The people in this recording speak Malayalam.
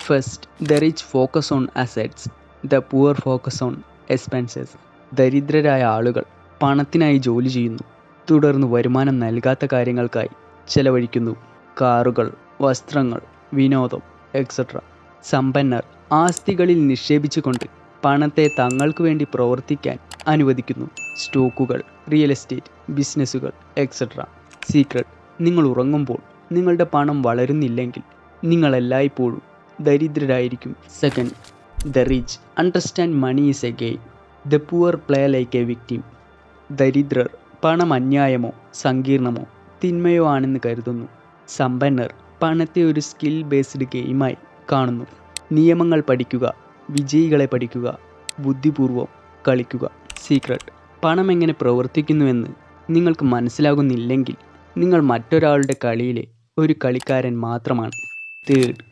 First, the rich focus on assets, the poor focus on expenses. ദരിദ്രരായ ആളുകൾ പണത്തിനായി ജോലി ചെയ്യുന്നു, തുടർന്ന് വരുമാനം നൽകാത്ത കാര്യങ്ങൾക്കായി ചെലവഴിക്കുന്നു. കാറുകൾ, വസ്ത്രങ്ങൾ, വിനോദം എക്സെട്ര. സമ്പന്നർ ആസ്തികളിൽ നിക്ഷേപിച്ചുകൊണ്ട് പണത്തെ തങ്ങൾക്ക് വേണ്ടി പ്രവർത്തിക്കാൻ അനുവദിക്കുന്നു. സ്റ്റോക്കുകൾ, റിയൽ എസ്റ്റേറ്റ്, ബിസിനസ്സുകൾ എക്സെട്ര. സീക്രട്ട്: നിങ്ങൾ ഉറങ്ങുമ്പോൾ നിങ്ങളുടെ പണം വളരുന്നില്ലെങ്കിൽ നിങ്ങൾ എല്ലായ്പ്പോഴും ദരിദ്രരായിരിക്കും. Second, the rich understand money is a game, the poor play like a victim. ദരിദ്രർ പണം അന്യായമോ സങ്കീർണമോ തിന്മയോ ആണെന്ന് കരുതുന്നു. സമ്പന്നർ പണത്തെ ഒരു സ്കിൽ ബേസ്ഡ് ഗെയിമായി കാണുന്നു. നിയമങ്ങൾ പഠിക്കുക, വിജയികളെ പഠിക്കുക, ബുദ്ധിപൂർവ്വം കളിക്കുക. സീക്രട്ട്: പണം എങ്ങനെ പ്രവർത്തിക്കുന്നുവെന്ന് നിങ്ങൾക്ക് മനസ്സിലാകുന്നില്ലെങ്കിൽ നിങ്ങൾ മറ്റൊരാളുടെ കളിയിലെ ഒരു കളിക്കാരൻ മാത്രമാണ്. തേർഡ്,